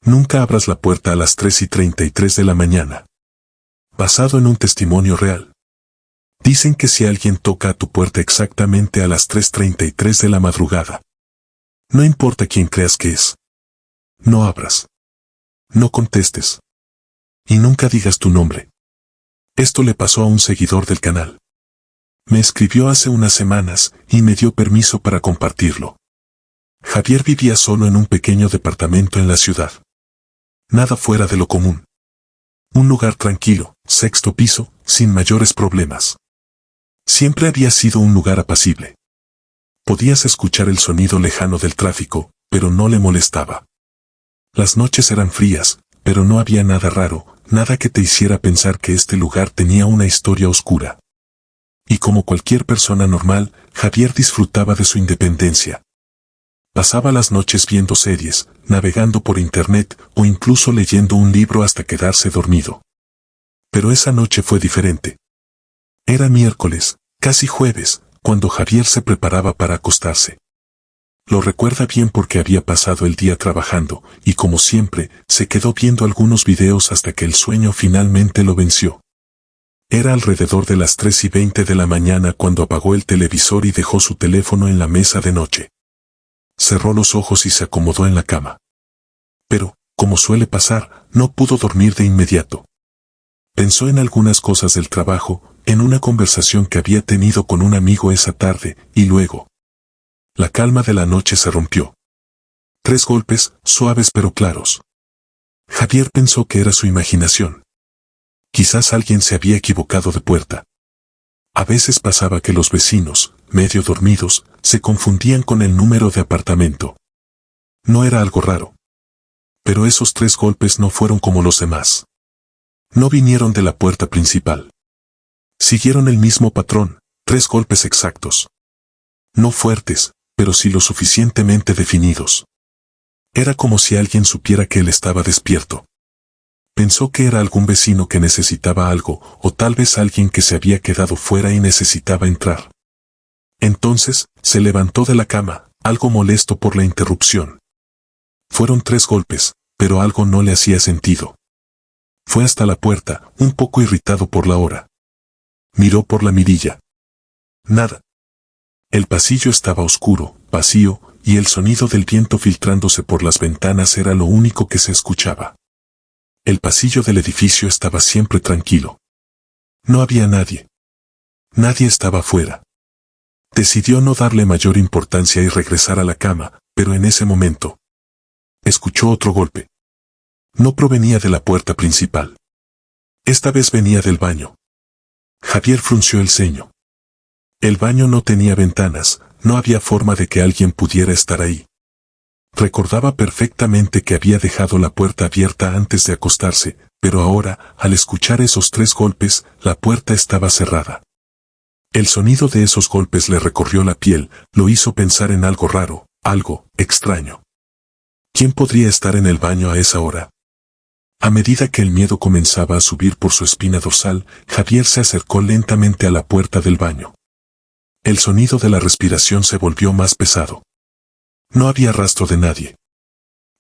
Nunca abras la puerta a las 3:33 de la mañana. Basado en un testimonio real. Dicen que si alguien toca a tu puerta exactamente a las 3:33 de la madrugada, no importa quién creas que es, no abras. No contestes. Y nunca digas tu nombre. Esto le pasó a un seguidor del canal. Me escribió hace unas semanas y me dio permiso para compartirlo. Javier vivía solo en un pequeño departamento en la ciudad. Nada fuera de lo común. Un lugar tranquilo, 6º piso, sin mayores problemas. Siempre había sido un lugar apacible. Podías escuchar el sonido lejano del tráfico, pero no le molestaba. Las noches eran frías, pero no había nada raro, nada que te hiciera pensar que este lugar tenía una historia oscura. Y como cualquier persona normal, Javier disfrutaba de su independencia. Pasaba las noches viendo series, navegando por internet o incluso leyendo un libro hasta quedarse dormido. Pero esa noche fue diferente. Era miércoles, casi jueves, cuando Javier se preparaba para acostarse. Lo recuerda bien porque había pasado el día trabajando y como siempre, se quedó viendo algunos videos hasta que el sueño finalmente lo venció. Era alrededor de las 3:20 de la mañana cuando apagó el televisor y dejó su teléfono en la mesa de noche. Cerró los ojos y se acomodó en la cama. Pero, como suele pasar, no pudo dormir de inmediato. Pensó en algunas cosas del trabajo, en una conversación que había tenido con un amigo esa tarde, y luego. La calma de la noche se rompió. 3 golpes, suaves pero claros. Javier pensó que era su imaginación. Quizás alguien se había equivocado de puerta. A veces pasaba que los vecinos, medio dormidos, se confundían con el número de apartamento. No era algo raro. Pero esos 3 golpes no fueron como los demás. No vinieron de la puerta principal. Siguieron el mismo patrón, 3 golpes exactos. No fuertes, pero sí lo suficientemente definidos. Era como si alguien supiera que él estaba despierto. Pensó que era algún vecino que necesitaba algo, o tal vez alguien que se había quedado fuera y necesitaba entrar. Entonces, se levantó de la cama, algo molesto por la interrupción. Fueron 3 golpes, pero algo no le hacía sentido. Fue hasta la puerta, un poco irritado por la hora. Miró por la mirilla. Nada. El pasillo estaba oscuro, vacío, y el sonido del viento filtrándose por las ventanas era lo único que se escuchaba. El pasillo del edificio estaba siempre tranquilo. No había nadie. Nadie estaba afuera. Decidió no darle mayor importancia y regresar a la cama, pero en ese momento escuchó otro golpe. No provenía de la puerta principal. Esta vez venía del baño. Javier frunció el ceño. El baño no tenía ventanas, no había forma de que alguien pudiera estar ahí. Recordaba perfectamente que había dejado la puerta abierta antes de acostarse, pero ahora, al escuchar esos 3 golpes, la puerta estaba cerrada. El sonido de esos golpes le recorrió la piel, lo hizo pensar en algo raro, algo extraño. ¿Quién podría estar en el baño a esa hora? A medida que el miedo comenzaba a subir por su espina dorsal, Javier se acercó lentamente a la puerta del baño. El sonido de la respiración se volvió más pesado. No había rastro de nadie.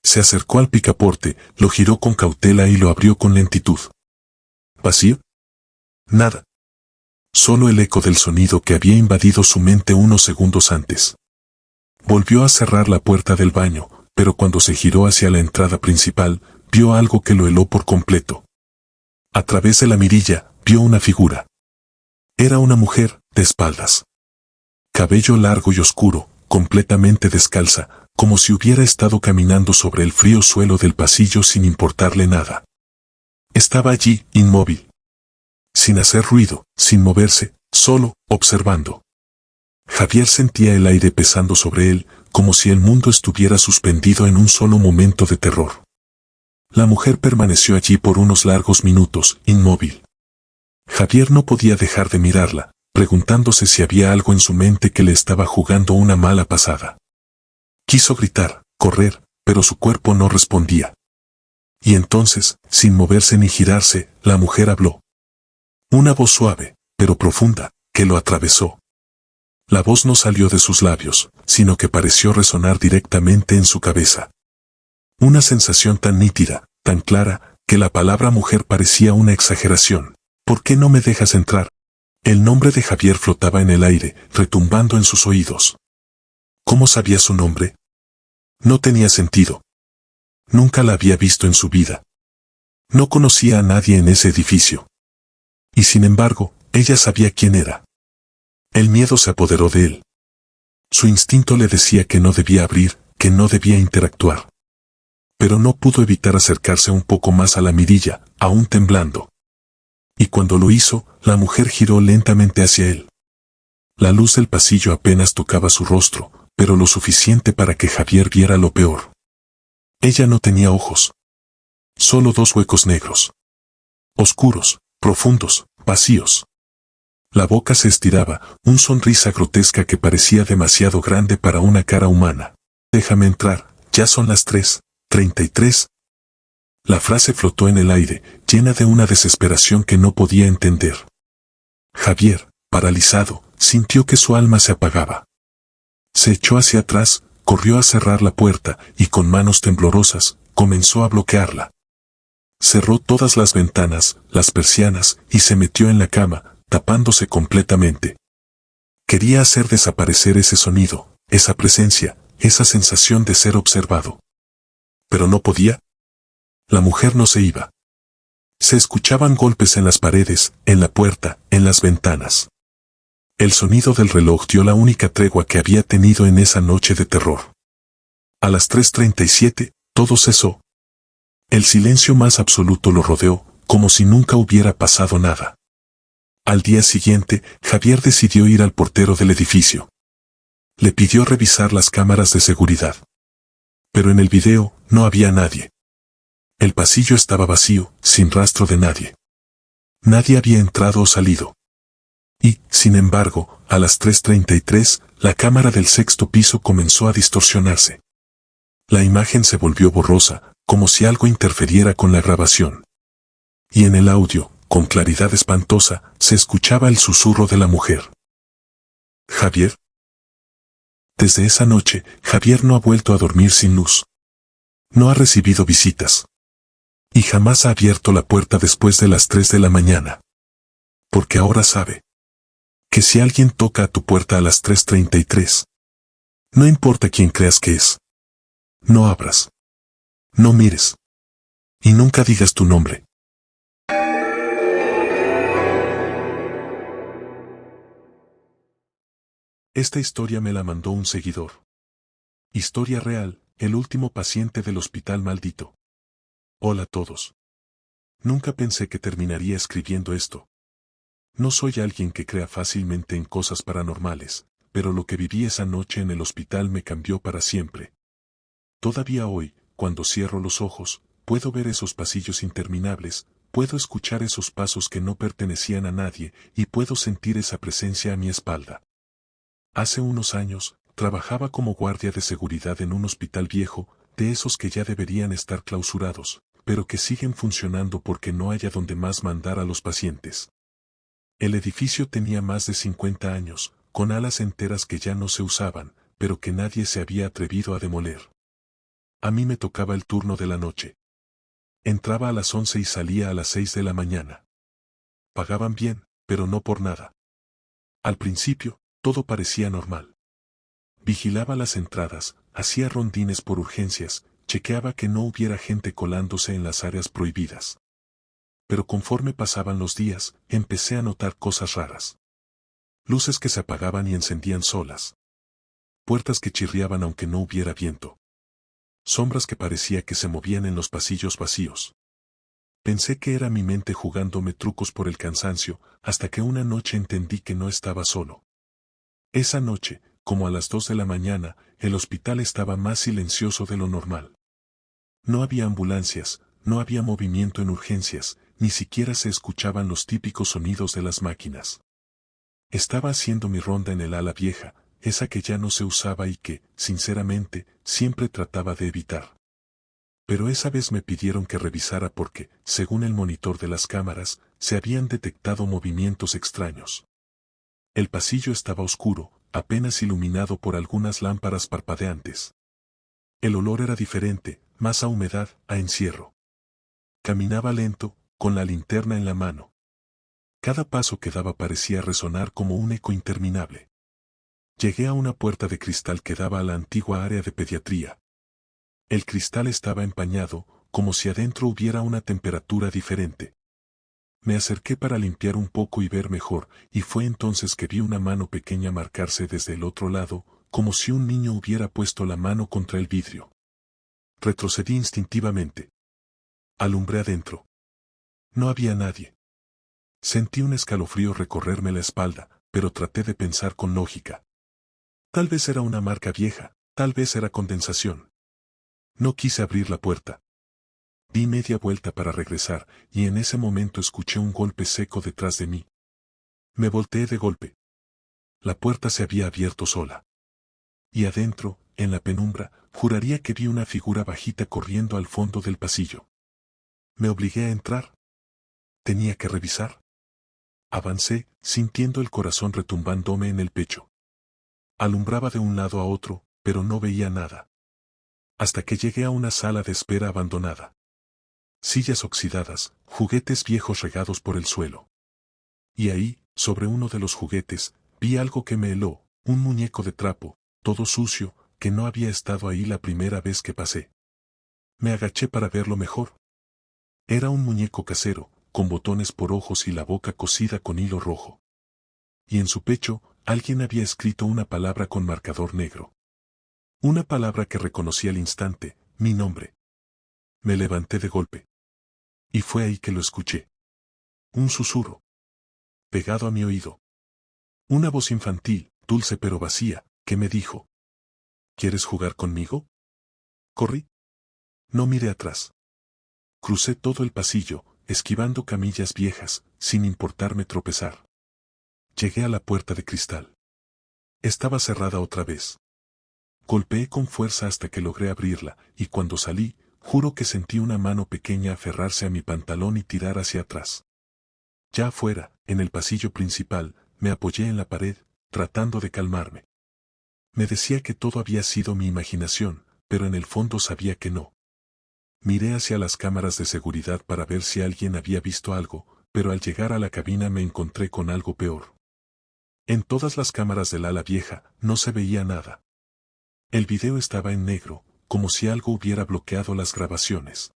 Se acercó al picaporte, lo giró con cautela y lo abrió con lentitud. ¿Vacío? Nada. Solo el eco del sonido que había invadido su mente unos segundos antes. Volvió a cerrar la puerta del baño, pero cuando se giró hacia la entrada principal, vio algo que lo heló por completo. A través de la mirilla, vio una figura. Era una mujer, de espaldas. Cabello largo y oscuro, completamente descalza, como si hubiera estado caminando sobre el frío suelo del pasillo sin importarle nada. Estaba allí, inmóvil. Sin hacer ruido, sin moverse, solo, observando. Javier sentía el aire pesando sobre él, como si el mundo estuviera suspendido en un solo momento de terror. La mujer permaneció allí por unos largos minutos, inmóvil. Javier no podía dejar de mirarla, preguntándose si había algo en su mente que le estaba jugando una mala pasada. Quiso gritar, correr, pero su cuerpo no respondía. Y entonces, sin moverse ni girarse, la mujer habló. Una voz suave, pero profunda, que lo atravesó. La voz no salió de sus labios, sino que pareció resonar directamente en su cabeza. Una sensación tan nítida, tan clara, que la palabra mujer parecía una exageración. ¿Por qué no me dejas entrar? El nombre de Javier flotaba en el aire, retumbando en sus oídos. ¿Cómo sabía su nombre? No tenía sentido. Nunca la había visto en su vida. No conocía a nadie en ese edificio. Y sin embargo, ella sabía quién era. El miedo se apoderó de él. Su instinto le decía que no debía abrir, que no debía interactuar. Pero no pudo evitar acercarse un poco más a la mirilla, aún temblando. Y cuando lo hizo, la mujer giró lentamente hacia él. La luz del pasillo apenas tocaba su rostro, pero lo suficiente para que Javier viera lo peor. Ella no tenía ojos. Solo dos huecos negros. Oscuros, profundos, vacíos. La boca se estiraba, una sonrisa grotesca que parecía demasiado grande para una cara humana. Déjame entrar, ya son las 3:33. La frase flotó en el aire, llena de una desesperación que no podía entender. Javier, paralizado, sintió que su alma se apagaba. Se echó hacia atrás, corrió a cerrar la puerta y con manos temblorosas, comenzó a bloquearla. Cerró todas las ventanas, las persianas y se metió en la cama, tapándose completamente. Quería hacer desaparecer ese sonido, esa presencia, esa sensación de ser observado. Pero no podía. La mujer no se iba. Se escuchaban golpes en las paredes, en la puerta, en las ventanas. El sonido del reloj dio la única tregua que había tenido en esa noche de terror. A las 3:37, todo cesó. El silencio más absoluto lo rodeó, como si nunca hubiera pasado nada. Al día siguiente, Javier decidió ir al portero del edificio. Le pidió revisar las cámaras de seguridad. Pero en el video, no había nadie. El pasillo estaba vacío, sin rastro de nadie. Nadie había entrado o salido. Y, sin embargo, a las 3:33, la cámara del sexto piso comenzó a distorsionarse. La imagen se volvió borrosa, como si algo interferiera con la grabación. Y en el audio, con claridad espantosa, se escuchaba el susurro de la mujer. ¿Javier? Desde esa noche, Javier no ha vuelto a dormir sin luz. No ha recibido visitas. Y jamás ha abierto la puerta después de las 3 de la mañana. Porque ahora sabe que si alguien toca a tu puerta a las 3:33, no importa quién creas que es, no abras. No mires. Y nunca digas tu nombre. Esta historia me la mandó un seguidor. Historia real, el último paciente del hospital maldito. Hola a todos. Nunca pensé que terminaría escribiendo esto. No soy alguien que crea fácilmente en cosas paranormales, pero lo que viví esa noche en el hospital me cambió para siempre. Todavía hoy, cuando cierro los ojos, puedo ver esos pasillos interminables, puedo escuchar esos pasos que no pertenecían a nadie y puedo sentir esa presencia a mi espalda. Hace unos años, trabajaba como guardia de seguridad en un hospital viejo, de esos que ya deberían estar clausurados, pero que siguen funcionando porque no haya donde más mandar a los pacientes. El edificio tenía más de 50 años, con alas enteras que ya no se usaban, pero que nadie se había atrevido a demoler. A mí me tocaba el turno de la noche. Entraba a las 11 y salía a las 6 de la mañana. Pagaban bien, pero no por nada. Al principio, todo parecía normal. Vigilaba las entradas, hacía rondines por urgencias, chequeaba que no hubiera gente colándose en las áreas prohibidas. Pero conforme pasaban los días, empecé a notar cosas raras. Luces que se apagaban y encendían solas. Puertas que chirriaban aunque no hubiera viento. Sombras que parecía que se movían en los pasillos vacíos. Pensé que era mi mente jugándome trucos por el cansancio, hasta que una noche entendí que no estaba solo. Esa noche, como a las 2 de la mañana, el hospital estaba más silencioso de lo normal. No había ambulancias, no había movimiento en urgencias, ni siquiera se escuchaban los típicos sonidos de las máquinas. Estaba haciendo mi ronda en el ala vieja, esa que ya no se usaba y que, sinceramente, siempre trataba de evitar. Pero esa vez me pidieron que revisara porque, según el monitor de las cámaras, se habían detectado movimientos extraños. El pasillo estaba oscuro, apenas iluminado por algunas lámparas parpadeantes. El olor era diferente, más a humedad, a encierro. Caminaba lento, con la linterna en la mano. Cada paso que daba parecía resonar como un eco interminable. Llegué a una puerta de cristal que daba a la antigua área de pediatría. El cristal estaba empañado, como si adentro hubiera una temperatura diferente. Me acerqué para limpiar un poco y ver mejor, y fue entonces que vi una mano pequeña marcarse desde el otro lado, como si un niño hubiera puesto la mano contra el vidrio. Retrocedí instintivamente. Alumbré adentro. No había nadie. Sentí un escalofrío recorrerme la espalda, pero traté de pensar con lógica. Tal vez era una marca vieja, tal vez era condensación. No quise abrir la puerta. Di media vuelta para regresar, y en ese momento escuché un golpe seco detrás de mí. Me volteé de golpe. La puerta se había abierto sola. Y adentro, en la penumbra, juraría que vi una figura bajita corriendo al fondo del pasillo. Me obligué a entrar. Tenía que revisar. Avancé, sintiendo el corazón retumbándome en el pecho. Alumbraba de un lado a otro, pero no veía nada. Hasta que llegué a una sala de espera abandonada. Sillas oxidadas, juguetes viejos regados por el suelo. Y ahí, sobre uno de los juguetes, vi algo que me heló, un muñeco de trapo, todo sucio, que no había estado ahí la primera vez que pasé. Me agaché para verlo mejor. Era un muñeco casero, con botones por ojos y la boca cosida con hilo rojo. Y en su pecho, alguien había escrito una palabra con marcador negro. Una palabra que reconocí al instante, mi nombre. Me levanté de golpe. Y fue ahí que lo escuché. Un susurro. Pegado a mi oído. Una voz infantil, dulce pero vacía, que me dijo: ¿Quieres jugar conmigo? Corrí. No miré atrás. Crucé todo el pasillo, esquivando camillas viejas, sin importarme tropezar. Llegué a la puerta de cristal. Estaba cerrada otra vez. Golpeé con fuerza hasta que logré abrirla, y cuando salí, juro que sentí una mano pequeña aferrarse a mi pantalón y tirar hacia atrás. Ya afuera, en el pasillo principal, me apoyé en la pared, tratando de calmarme. Me decía que todo había sido mi imaginación, pero en el fondo sabía que no. Miré hacia las cámaras de seguridad para ver si alguien había visto algo, pero al llegar a la cabina me encontré con algo peor. En todas las cámaras del ala vieja, no se veía nada. El video estaba en negro, como si algo hubiera bloqueado las grabaciones.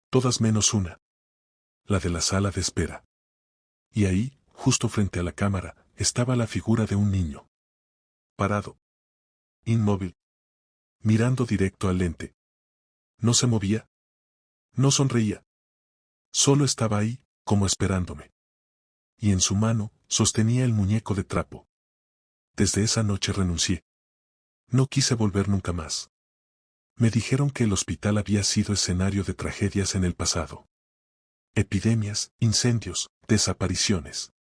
Todas menos una. La de la sala de espera. Y ahí, justo frente a la cámara, estaba la figura de un niño. Parado. Inmóvil. Mirando directo al lente. No se movía. No sonreía. Solo estaba ahí, como esperándome. Y en su mano, sostenía el muñeco de trapo. Desde esa noche renuncié. No quise volver nunca más. Me dijeron que el hospital había sido escenario de tragedias en el pasado. Epidemias, incendios, desapariciones.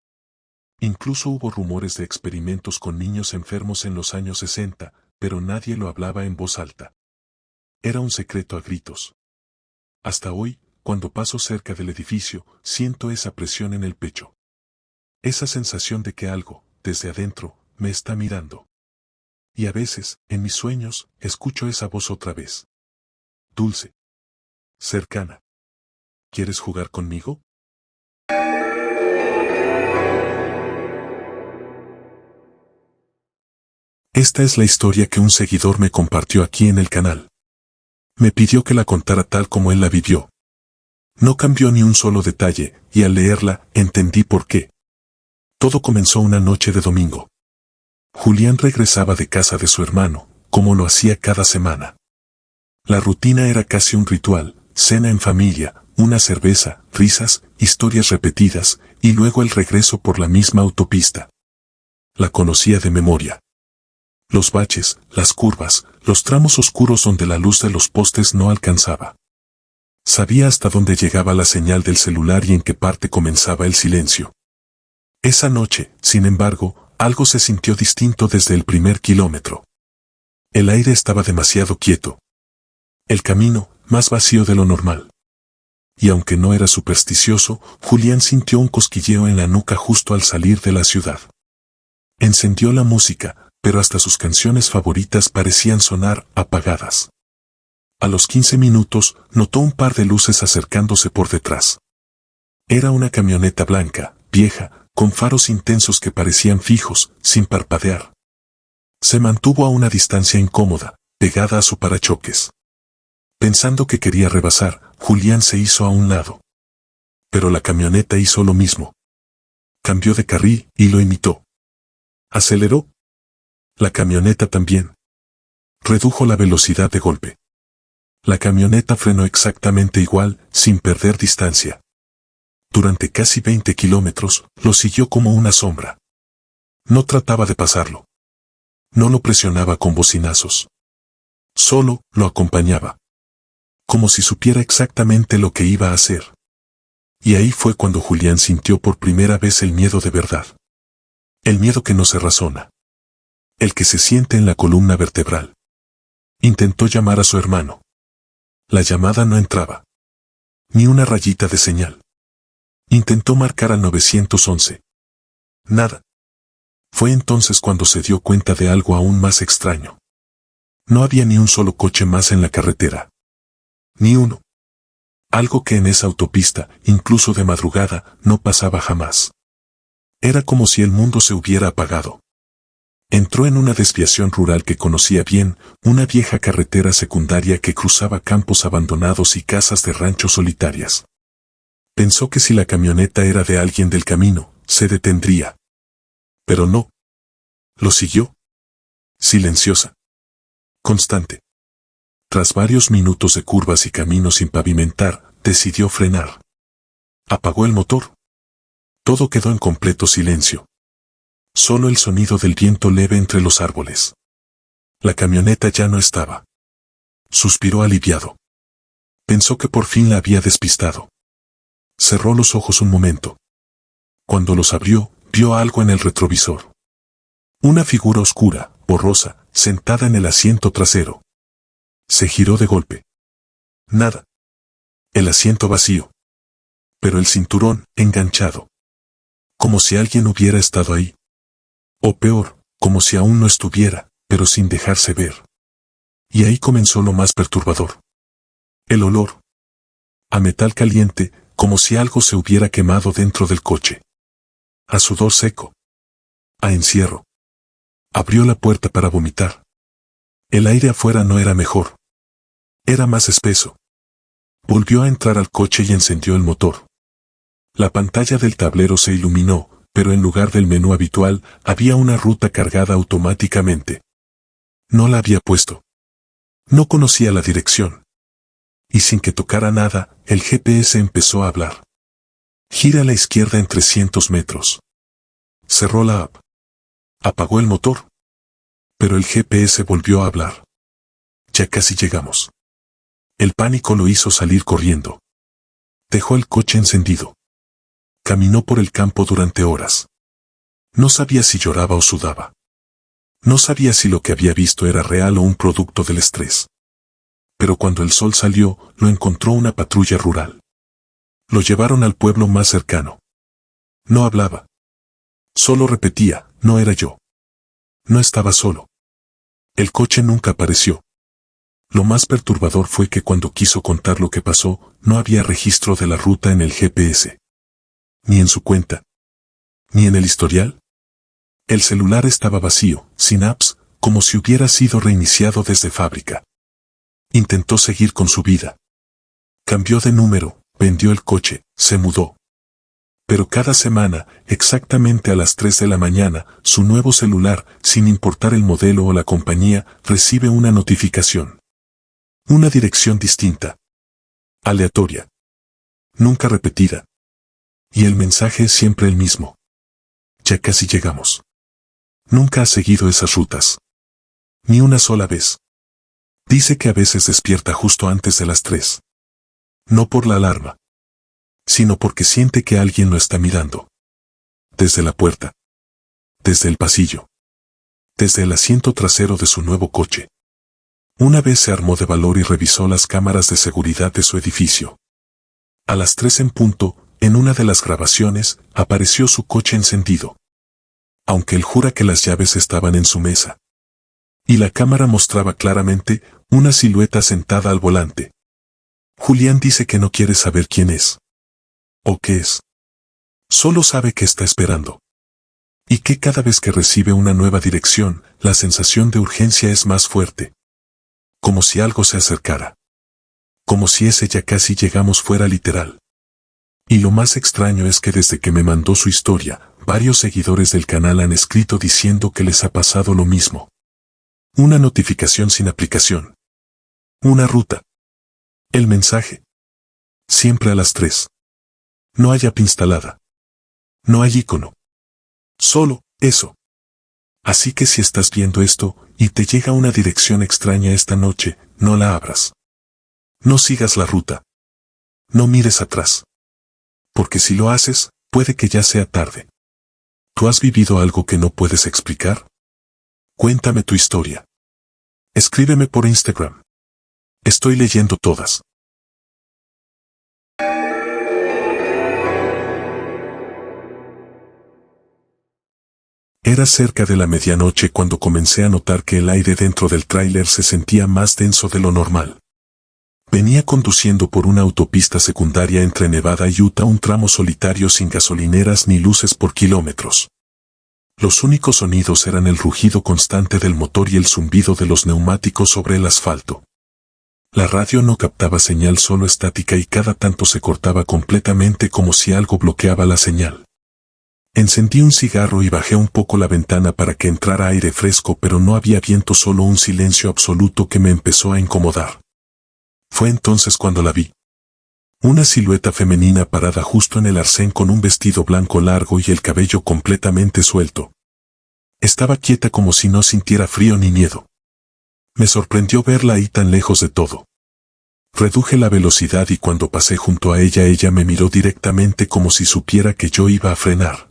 Incluso hubo rumores de experimentos con niños enfermos en los años 60, pero nadie lo hablaba en voz alta. Era un secreto a gritos. Hasta hoy, cuando paso cerca del edificio, siento esa presión en el pecho. Esa sensación de que algo, desde adentro, me está mirando. Y a veces, en mis sueños, escucho esa voz otra vez. Dulce. Cercana. ¿Quieres jugar conmigo? Esta es la historia que un seguidor me compartió aquí en el canal. Me pidió que la contara tal como él la vivió. No cambió ni un solo detalle, y al leerla, entendí por qué. Todo comenzó una noche de domingo. Julián regresaba de casa de su hermano, como lo hacía cada semana. La rutina era casi un ritual: cena en familia, una cerveza, risas, historias repetidas, y luego el regreso por la misma autopista. La conocía de memoria. Los baches, las curvas, los tramos oscuros donde la luz de los postes no alcanzaba. Sabía hasta dónde llegaba la señal del celular y en qué parte comenzaba el silencio. Esa noche, sin embargo, algo se sintió distinto desde el primer kilómetro. El aire estaba demasiado quieto. El camino, más vacío de lo normal. Y aunque no era supersticioso, Julián sintió un cosquilleo en la nuca justo al salir de la ciudad. Encendió la música, pero hasta sus canciones favoritas parecían sonar apagadas. A los 15 minutos, notó un par de luces acercándose por detrás. Era una camioneta blanca, vieja, con faros intensos que parecían fijos, sin parpadear. Se mantuvo a una distancia incómoda, pegada a su parachoques. Pensando que quería rebasar, Julián se hizo a un lado. Pero la camioneta hizo lo mismo. Cambió de carril y lo imitó. Aceleró. La camioneta también. Redujo la velocidad de golpe. La camioneta frenó exactamente igual, sin perder distancia. Durante casi 20 kilómetros, lo siguió como una sombra. No trataba de pasarlo. No lo presionaba con bocinazos. Solo lo acompañaba. Como si supiera exactamente lo que iba a hacer. Y ahí fue cuando Julián sintió por primera vez el miedo de verdad. El miedo que no se razona. El que se siente en la columna vertebral. Intentó llamar a su hermano. La llamada no entraba. Ni una rayita de señal. Intentó marcar al 911. Nada. Fue entonces cuando se dio cuenta de algo aún más extraño. No había ni un solo coche más en la carretera. Ni uno. Algo que en esa autopista, incluso de madrugada, no pasaba jamás. Era como si el mundo se hubiera apagado. Entró en una desviación rural que conocía bien, una vieja carretera secundaria que cruzaba campos abandonados y casas de rancho solitarias. Pensó que si la camioneta era de alguien del camino, se detendría. Pero no. Lo siguió. Silenciosa. Constante. Tras varios minutos de curvas y caminos sin pavimentar, decidió frenar. Apagó el motor. Todo quedó en completo silencio. Solo el sonido del viento leve entre los árboles. La camioneta ya no estaba. Suspiró aliviado. Pensó que por fin la había despistado. Cerró los ojos un momento. Cuando los abrió, vio algo en el retrovisor. Una figura oscura, borrosa, sentada en el asiento trasero. Se giró de golpe. Nada. El asiento vacío. Pero el cinturón, enganchado. Como si alguien hubiera estado ahí. O peor, como si aún no estuviera, pero sin dejarse ver. Y ahí comenzó lo más perturbador. El olor. A metal caliente, como si algo se hubiera quemado dentro del coche. A sudor seco. A encierro. Abrió la puerta para vomitar. El aire afuera no era mejor. Era más espeso. Volvió a entrar al coche y encendió el motor. La pantalla del tablero se iluminó, pero en lugar del menú habitual, había una ruta cargada automáticamente. No la había puesto. No conocía la dirección. Y sin que tocara nada, el GPS empezó a hablar. Gira a la izquierda en 300 metros. Cerró la app. Apagó el motor. Pero el GPS volvió a hablar. Ya casi llegamos. El pánico lo hizo salir corriendo. Dejó el coche encendido. Caminó por el campo durante horas. No sabía si lloraba o sudaba. No sabía si lo que había visto era real o un producto del estrés. Pero cuando el sol salió, lo encontró una patrulla rural. Lo llevaron al pueblo más cercano. No hablaba. Solo repetía, no era yo. No estaba solo. El coche nunca apareció. Lo más perturbador fue que cuando quiso contar lo que pasó, no había registro de la ruta en el GPS. Ni en su cuenta. Ni en el historial. El celular estaba vacío, sin apps, como si hubiera sido reiniciado desde fábrica. Intentó seguir con su vida. Cambió de número, vendió el coche, se mudó. Pero cada semana, exactamente a las 3 de la mañana, su nuevo celular, sin importar el modelo o la compañía, recibe una notificación. Una dirección distinta. Aleatoria. Nunca repetida. Y el mensaje es siempre el mismo. Ya casi llegamos. Nunca ha seguido esas rutas. Ni una sola vez. Dice que a veces despierta justo antes de las 3. No por la alarma. Sino porque siente que alguien lo está mirando. Desde la puerta. Desde el pasillo. Desde el asiento trasero de su nuevo coche. Una vez se armó de valor y revisó las cámaras de seguridad de su edificio. A las 3 en punto, en una de las grabaciones, apareció su coche encendido. Aunque él jura que las llaves estaban en su mesa. Y la cámara mostraba claramente una silueta sentada al volante. Julián dice que no quiere saber quién es. ¿O qué es? Solo sabe que está esperando. Y que cada vez que recibe una nueva dirección, la sensación de urgencia es más fuerte. Como si algo se acercara. Como si ese ya casi llegamos fuera literal. Y lo más extraño es que desde que me mandó su historia, varios seguidores del canal han escrito diciendo que les ha pasado lo mismo. Una notificación sin aplicación. Una ruta. El mensaje. Siempre a las 3. No hay app instalada. No hay icono. Solo, eso. Así que si estás viendo esto, y te llega una dirección extraña esta noche, no la abras. No sigas la ruta. No mires atrás. Porque si lo haces, puede que ya sea tarde. ¿Tú has vivido algo que no puedes explicar? Cuéntame tu historia. Escríbeme por Instagram. Estoy leyendo todas. Era cerca de la medianoche cuando comencé a notar que el aire dentro del tráiler se sentía más denso de lo normal. Venía conduciendo por una autopista secundaria entre Nevada y Utah, un tramo solitario sin gasolineras ni luces por kilómetros. Los únicos sonidos eran el rugido constante del motor y el zumbido de los neumáticos sobre el asfalto. La radio no captaba señal, solo estática, y cada tanto se cortaba completamente como si algo bloqueaba la señal. Encendí un cigarro y bajé un poco la ventana para que entrara aire fresco, pero no había viento, solo un silencio absoluto que me empezó a incomodar. Fue entonces cuando la vi. Una silueta femenina parada justo en el arcén con un vestido blanco largo y el cabello completamente suelto. Estaba quieta como si no sintiera frío ni miedo. Me sorprendió verla ahí tan lejos de todo. Reduje la velocidad y cuando pasé junto a ella, ella me miró directamente como si supiera que yo iba a frenar.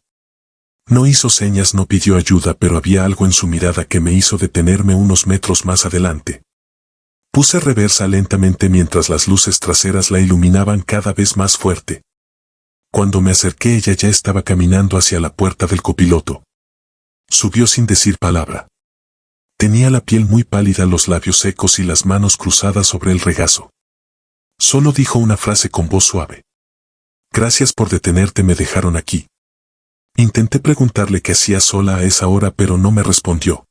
No hizo señas, no pidió ayuda, pero había algo en su mirada que me hizo detenerme unos metros más adelante. Puse reversa lentamente mientras las luces traseras la iluminaban cada vez más fuerte. Cuando me acerqué, ella ya estaba caminando hacia la puerta del copiloto. Subió sin decir palabra. Tenía la piel muy pálida, los labios secos y las manos cruzadas sobre el regazo. Solo dijo una frase con voz suave. Gracias por detenerte, me dejaron aquí. Intenté preguntarle qué hacía sola a esa hora, pero no me respondió.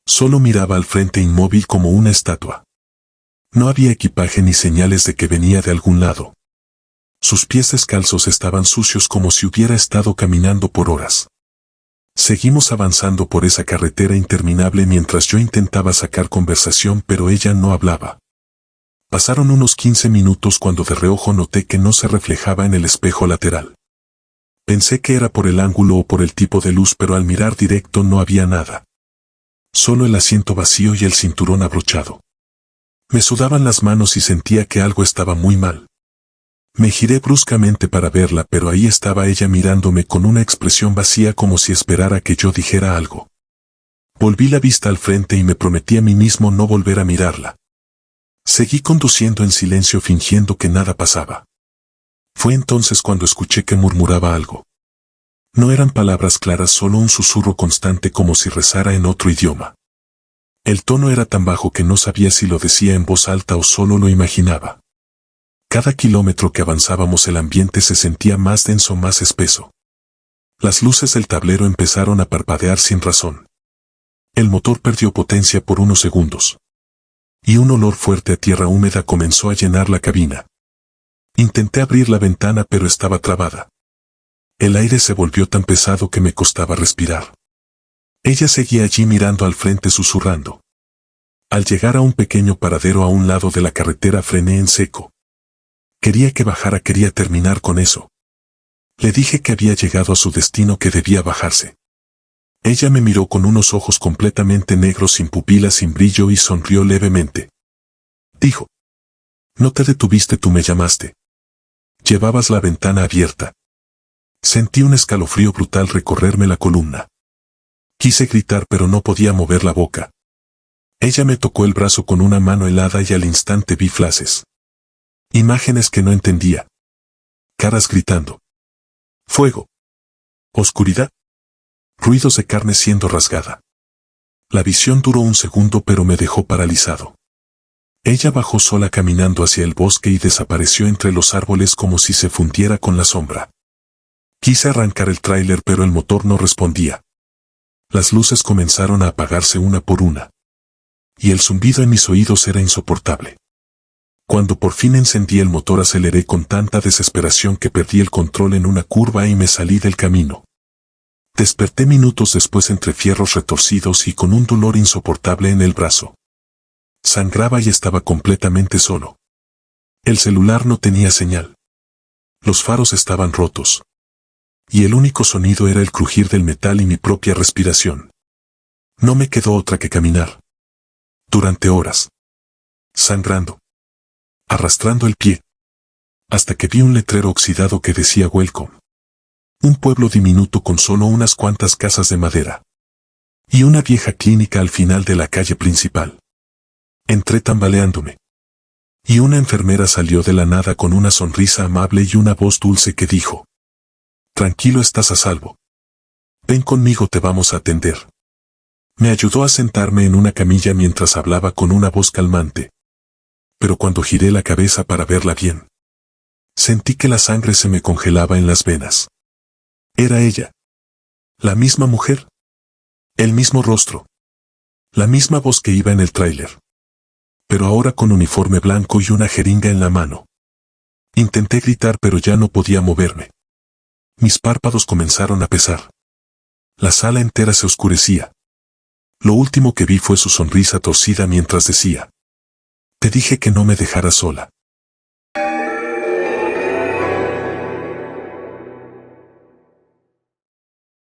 Solo miraba al frente, inmóvil como una estatua. No había equipaje ni señales de que venía de algún lado. Sus pies descalzos estaban sucios como si hubiera estado caminando por horas. Seguimos avanzando por esa carretera interminable mientras yo intentaba sacar conversación, pero ella no hablaba. Pasaron unos 15 minutos cuando de reojo noté que no se reflejaba en el espejo lateral. Pensé que era por el ángulo o por el tipo de luz, pero al mirar directo no había nada. Solo el asiento vacío y el cinturón abrochado. Me sudaban las manos y sentía que algo estaba muy mal. Me giré bruscamente para verla, pero ahí estaba ella mirándome con una expresión vacía como si esperara que yo dijera algo. Volví la vista al frente y me prometí a mí mismo no volver a mirarla. Seguí conduciendo en silencio, fingiendo que nada pasaba. Fue entonces cuando escuché que murmuraba algo. No eran palabras claras, solo un susurro constante como si rezara en otro idioma. El tono era tan bajo que no sabía si lo decía en voz alta o solo lo imaginaba. Cada kilómetro que avanzábamos el ambiente se sentía más denso, más espeso. Las luces del tablero empezaron a parpadear sin razón. El motor perdió potencia por unos segundos. Y un olor fuerte a tierra húmeda comenzó a llenar la cabina. Intenté abrir la ventana, pero estaba trabada. El aire se volvió tan pesado que me costaba respirar. Ella seguía allí mirando al frente, susurrando. Al llegar a un pequeño paradero a un lado de la carretera, frené en seco. Quería que bajara, quería terminar con eso. Le dije que había llegado a su destino, que debía bajarse. Ella me miró con unos ojos completamente negros, sin pupilas, sin brillo, y sonrió levemente. Dijo: No te detuviste, tú me llamaste. Llevabas la ventana abierta. Sentí un escalofrío brutal recorrerme la columna. Quise gritar, pero no podía mover la boca. Ella me tocó el brazo con una mano helada y al instante vi flashes. Imágenes que no entendía. Caras gritando. Fuego. Oscuridad. Ruidos de carne siendo rasgada. La visión duró un segundo pero me dejó paralizado. Ella bajó sola caminando hacia el bosque y desapareció entre los árboles como si se fundiera con la sombra. Quise arrancar el tráiler pero el motor no respondía. Las luces comenzaron a apagarse una por una. Y el zumbido en mis oídos era insoportable. Cuando por fin encendí el motor aceleré con tanta desesperación que perdí el control en una curva y me salí del camino. Desperté minutos después entre fierros retorcidos y con un dolor insoportable en el brazo. Sangraba y estaba completamente solo. El celular no tenía señal. Los faros estaban rotos. Y el único sonido era el crujir del metal y mi propia respiración. No me quedó otra que caminar. Durante horas. Sangrando. Arrastrando el pie. Hasta que vi un letrero oxidado que decía Welcome. Un pueblo diminuto con solo unas cuantas casas de madera. Y una vieja clínica al final de la calle principal. Entré tambaleándome. Y una enfermera salió de la nada con una sonrisa amable y una voz dulce que dijo: Tranquilo, estás a salvo. Ven conmigo, te vamos a atender. Me ayudó a sentarme en una camilla mientras hablaba con una voz calmante. Pero cuando giré la cabeza para verla bien, sentí que la sangre se me congelaba en las venas. Era ella. La misma mujer. El mismo rostro. La misma voz que iba en el tráiler. Pero ahora con uniforme blanco y una jeringa en la mano. Intenté gritar pero ya no podía moverme. Mis párpados comenzaron a pesar. La sala entera se oscurecía. Lo último que vi fue su sonrisa torcida mientras decía: Te dije que no me dejaras sola.